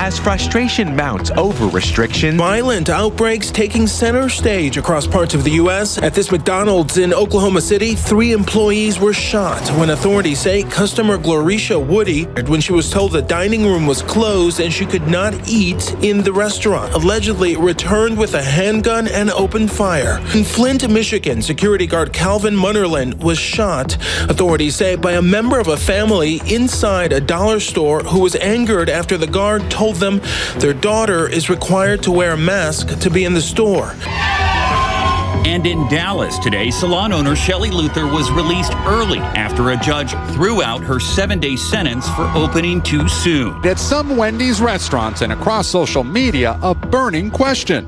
as frustration mounts over restrictions. Violent outbreaks taking center stage across parts of the U.S. At this McDonald's in Oklahoma City, 3 employees were shot when authorities say customer Glorisha Woody, when she was told the dining room was closed and she could not eat in the restaurant, allegedly returned with a handgun and opened fire. In Flint, Michigan, security guard Calvin Munnerlin was shot, authorities say, by a member of a family inside a dollar store who was angered after the guard told them their daughter is required to wear a mask to be in the store. And in Dallas today, salon owner Shelley Luther was released early after a judge threw out her 7-day sentence for opening too soon. At some Wendy's restaurants and across social media, a burning question.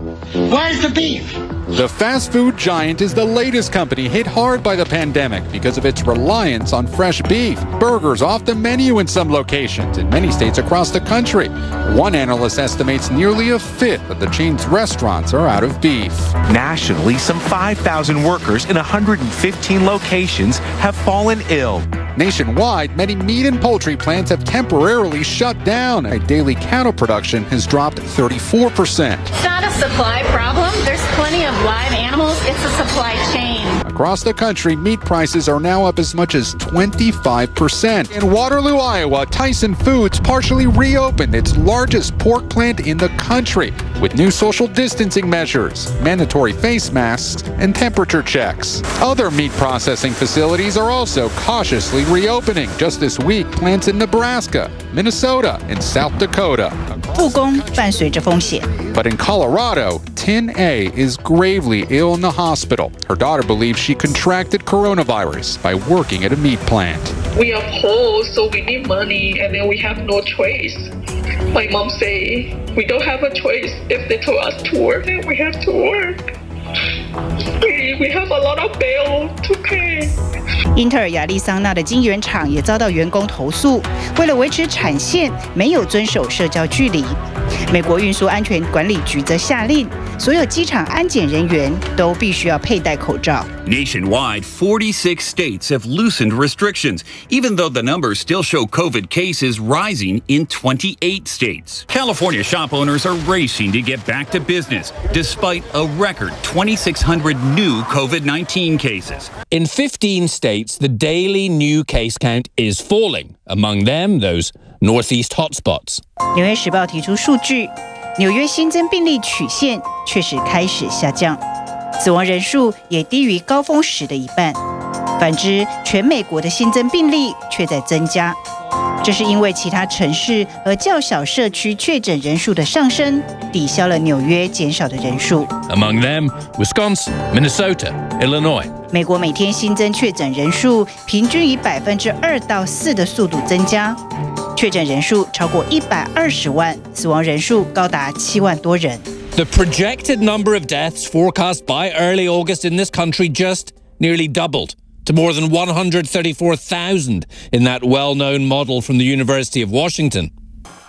Where's the beef? The fast food giant is the latest company hit hard by the pandemic because of its reliance on fresh beef. Burgers off the menu in some locations in many states across the country. One analyst estimates nearly a fifth of the chain's restaurants are out of beef. Nationally, some 5,000 workers in 115 locations have fallen ill. Nationwide, many meat and poultry plants have temporarily shut down. Daily cattle production has dropped 34%. It's not a supply problem. There's plenty of live animals. It's a supply chain. Across the country, meat prices are now up as much as 25%. In Waterloo, Iowa, Tyson Foods partially reopened its largest pork plant in the country with new social distancing measures, mandatory face masks, and temperature checks. Other meat processing facilities are also cautiously reopening. Just this week, plants in Nebraska, Minnesota, and South Dakota. 复工伴随着风险。 But in Colorado, Tin A is gravely ill in the hospital. Her daughter believes she contracted coronavirus by working at a meat plant. We are poor, so we need money, and then we have no choice. My mom say we don't have a choice. If they told us to work, then we have to work. We have a lot of bill to pay. 英特尔亚利桑那的晶圆厂也遭到员工投诉，为了维持产线，没有遵守社交距离。美国运输安全管理局则下令，所有机场安检人员都必须要佩戴口罩。Nationwide, 46 states have loosened restrictions, even though the numbers still show COVID cases rising in 28 states. California shop owners are racing to get back to business, despite a record 2,600 new COVID-19 cases. In 15 states, the daily new case count is falling. Among them, those Northeast hotspots. 纽约时报提出数据，纽约新增病例曲线确实开始下降，死亡人数也低于高峰时的一半。反之，全美国的新增病例却在增加。这是因为其他城市和较小社区确诊人数的上升，抵消了纽约减少的人数。Among them, Wisconsin, Minnesota, Illinois. 美国每天新增确诊人数平均以2%到4%的速度增加，确诊人数超过120万，死亡人数高达7万多人。The projected number of deaths forecast by early August in this country just nearly doubled to more than 134,000 in that well-known model from the University of Washington.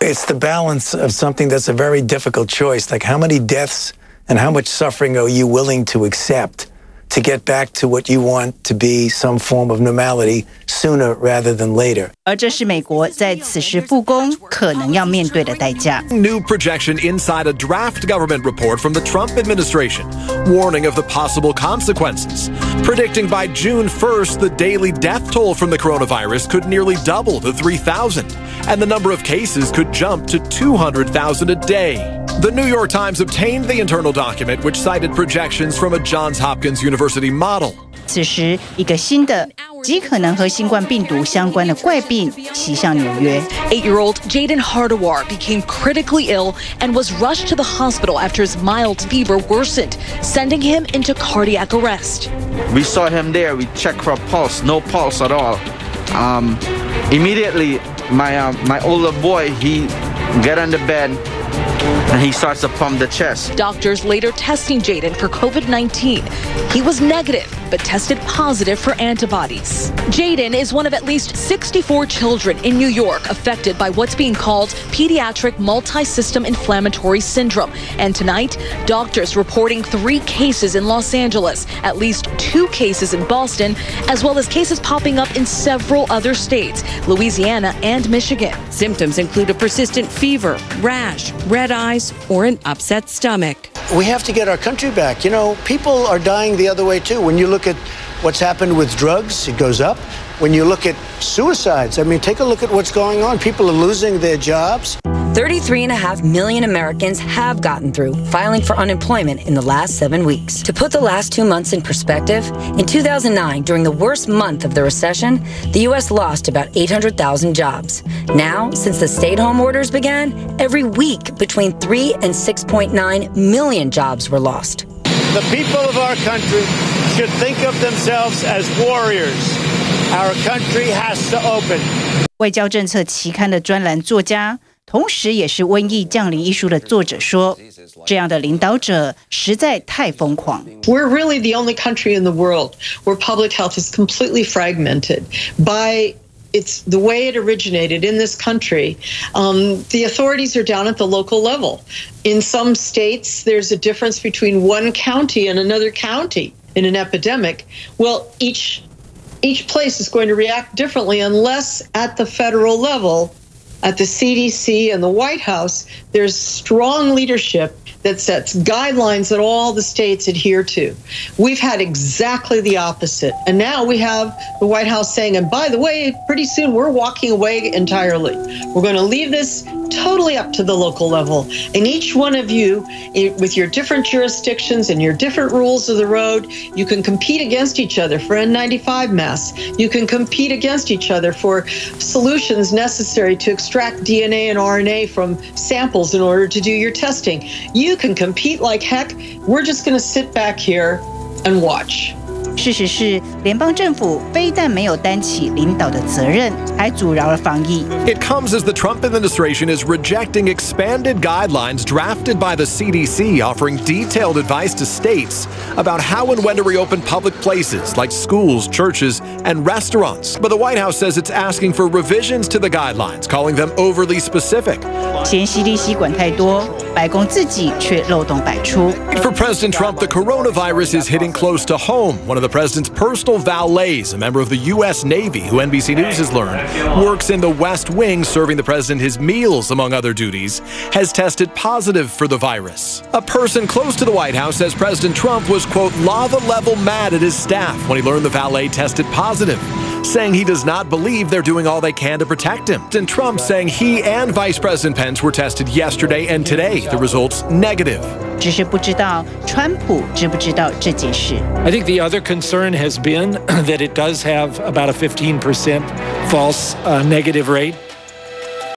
It's the balance of something that's a very difficult choice, like how many deaths and how much suffering are you willing to accept to get back to what you want to be some form of normality sooner rather than later. 而这是美国在此时复工可能要面对的代价。New projection inside a draft government report from the Trump administration, warning of the possible consequences, predicting by June 1st the daily death toll from the coronavirus could nearly double to 3,000, and the number of cases could jump to 200,000 a day. The New York Times obtained the internal document, which cited projections from a Johns Hopkins University model. 此时，一个新的极可能和新冠病毒相关的怪病袭向纽约。 8-year-old Jaden Hardawar became critically ill and was rushed to the hospital after his mild fever worsened, sending him into cardiac arrest. We saw him there. We checked for a pulse. No pulse at all. Immediately, my older boy, he got on the bed. and he starts to pump the chest. Doctors later testing Jaden for COVID-19. He was negative, but tested positive for antibodies. Jaden is one of at least 64 children in New York affected by what's being called pediatric multi-system inflammatory syndrome. And tonight, doctors reporting 3 cases in Los Angeles, at least 2 cases in Boston, as well as cases popping up in several other states, Louisiana and Michigan. Symptoms include a persistent fever, rash, red eyes, or an upset stomach. We have to get our country back. You know, people are dying the other way too. When you look at what's happened with drugs, it goes up. When you look at suicides, I mean, take a look at what's going on. People are losing their jobs. 33.5 million Americans have gotten through filing for unemployment in the last 7 weeks. To put the last 2 months in perspective, in 2009, during the worst month of the recession, the U.S. lost about 800,000 jobs. Now, since the stay-at-home orders began, every week between 3 and 6.9 million jobs were lost. The people of our country should think of themselves as warriors. Our country has to open. 外交政策期刊的专栏作家，同时也是《瘟疫降临》一书的作者说，这样的领导者实在太疯狂。We're really the only country in the world where public health is completely fragmented by it's the way it originated in this country. The authorities are down at the local level. In some states, there's a difference between one county and another county in an epidemic. Well, each place is going to react differently unless at the federal level, at the CDC and the White House, there's strong leadership that sets guidelines that all the states adhere to. We've had exactly the opposite. And now we have the White House saying, and by the way, pretty soon we're walking away entirely. We're going to leave this totally up to the local level. And each one of you, with your different jurisdictions and your different rules of the road, you can compete against each other for N95 masks. You can compete against each other for solutions necessary to extract DNA and RNA from samples in order to do your testing. You can compete like heck. We're just going to sit back here and watch. 事实是，联邦政府非但没有担起领导的责任，还阻挠了防疫。It comes as the Trump administration is rejecting expanded guidelines drafted by the CDC, offering detailed advice to states about how and when to reopen public places like schools, churches, and restaurants. But the White House says it's asking for revisions to the guidelines, calling them overly specific. 嫌 CDC 管太多，白宫自己却漏洞百出。For President Trump, the coronavirus is hitting close to home. One of the president's personal valets, a member of the U.S. Navy, who NBC News has learned works in the West Wing serving the president his meals, among other duties, has tested positive for the virus. A person close to the White House says President Trump was, quote, lava-level mad at his staff when he learned the valet tested positive, saying he does not believe they're doing all they can to protect him. And Trump saying he and Vice President Pence were tested yesterday and today, the results negative. 只是不知道川普知不知道这件事。I think the other concern has been that it does have about a 15% false negative rate.